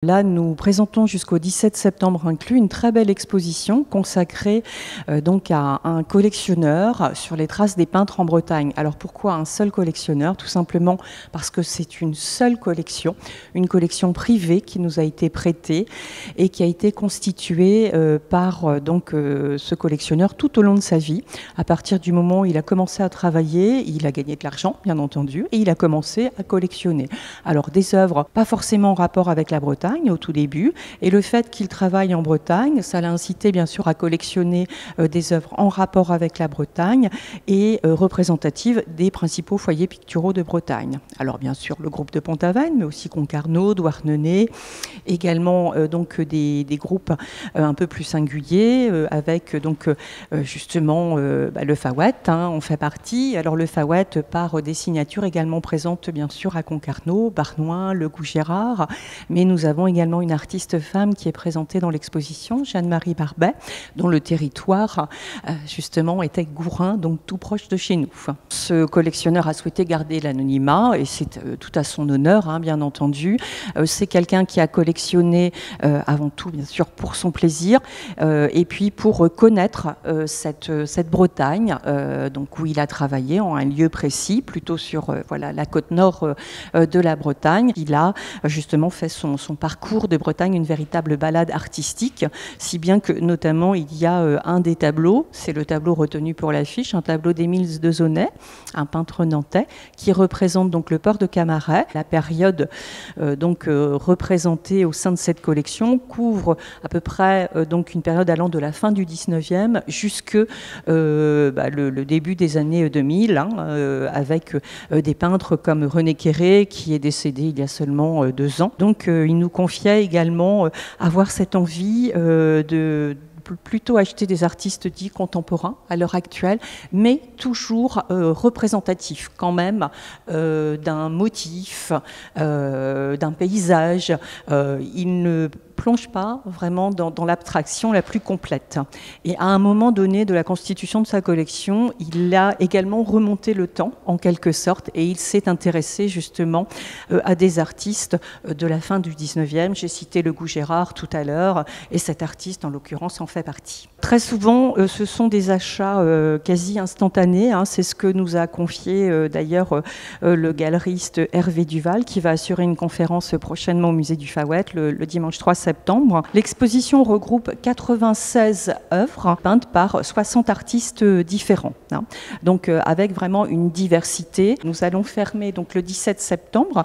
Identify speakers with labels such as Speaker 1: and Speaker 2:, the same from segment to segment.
Speaker 1: Là, nous présentons jusqu'au 17 septembre inclus une très belle exposition consacrée donc à un collectionneur sur les traces des peintres en Bretagne. Alors pourquoi un seul collectionneur? Tout simplement parce que c'est une seule collection, une collection privée qui nous a été prêtée et qui a été constituée par ce collectionneur tout au long de sa vie. À partir du moment où il a commencé à travailler, il a gagné de l'argent, bien entendu, et il a commencé à collectionner. Alors des œuvres pas forcément en rapport avec la Bretagne, au tout début, et le fait qu'il travaille en Bretagne, ça l'a incité bien sûr à collectionner des œuvres en rapport avec la Bretagne et représentatives des principaux foyers picturaux de Bretagne. Alors bien sûr le groupe de Pont-Aven, mais aussi Concarneau, Douarnenez, également des groupes un peu plus singuliers avec justement le Fawet, on fait partie. Alors le Fawet par des signatures également présentes bien sûr à Concarneau, Barnoin, Le Goux-Gérard, mais nous avons également une artiste femme qui est présentée dans l'exposition, Jeanne-Marie Barbet, dont le territoire justement était Gourin, donc tout proche de chez nous. Ce collectionneur a souhaité garder l'anonymat et c'est tout à son honneur, bien entendu. C'est quelqu'un qui a collectionné avant tout bien sûr pour son plaisir et puis pour connaître cette Bretagne donc où il a travaillé en un lieu précis, plutôt sur la côte nord de la Bretagne. Il a justement fait son parcours de Bretagne une véritable balade artistique, si bien que notamment il y a un des tableaux, c'est le tableau retenu pour l'affiche, un tableau d'Émile Dezonnet, un peintre nantais, qui représente donc le port de Camaret. La période représentée au sein de cette collection couvre à peu près une période allant de la fin du 19e jusque le début des années 2000, avec des peintres comme René Quéré, qui est décédé il y a seulement 2 ans. Donc il nous confiait également avoir cette envie de plutôt acheter des artistes dits contemporains à l'heure actuelle, mais toujours représentatifs quand même d'un motif, d'un paysage. Il ne plonge pas vraiment dans l'abstraction la plus complète. Et à un moment donné de la constitution de sa collection, il a également remonté le temps, en quelque sorte, et il s'est intéressé justement à des artistes de la fin du 19e. J'ai cité Le Goux-Gérard tout à l'heure, et cet artiste, en l'occurrence, en fait partie. Très souvent, ce sont des achats quasi instantanés. C'est ce que nous a confié d'ailleurs le galeriste Hervé Duval, qui va assurer une conférence prochainement au musée du Fawet le dimanche 3 septembre. L'exposition regroupe 96 œuvres peintes par 60 artistes différents. Donc avec vraiment une diversité. Nous allons fermer donc le 17 septembre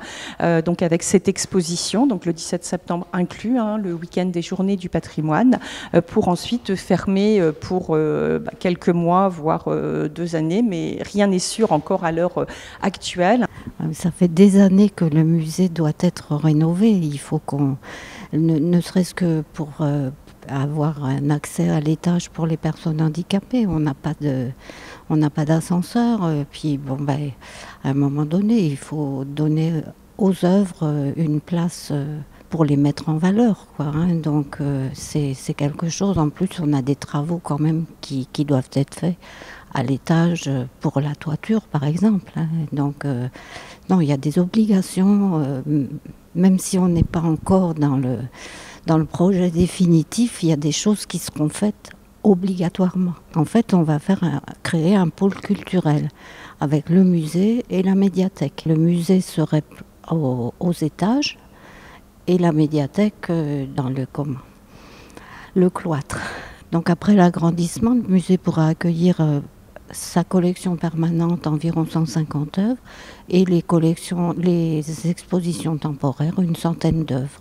Speaker 1: donc avec cette exposition, donc le 17 septembre inclus, le week-end des Journées du patrimoine, pour ensuite fermer pour quelques mois, voire 2 années, mais rien n'est sûr encore à l'heure actuelle.
Speaker 2: Ça fait des années que le musée doit être rénové. Il faut qu'on, ne serait-ce que pour avoir un accès à l'étage pour les personnes handicapées, on n'a pas d'ascenseur. Puis à un moment donné, il faut donner aux œuvres une place pour les mettre en valeur, Donc c'est quelque chose. En plus, on a des travaux quand même qui doivent être faits à l'étage pour la toiture, par exemple. Donc non, il y a des obligations, même si on n'est pas encore dans le projet définitif, il y a des choses qui seront faites obligatoirement. En fait, on va créer un pôle culturel avec le musée et la médiathèque. Le musée serait aux étages et la médiathèque dans le cloître. Donc après l'agrandissement, le musée pourra accueillir sa collection permanente, environ 150 œuvres, et les expositions temporaires, une centaine d'œuvres.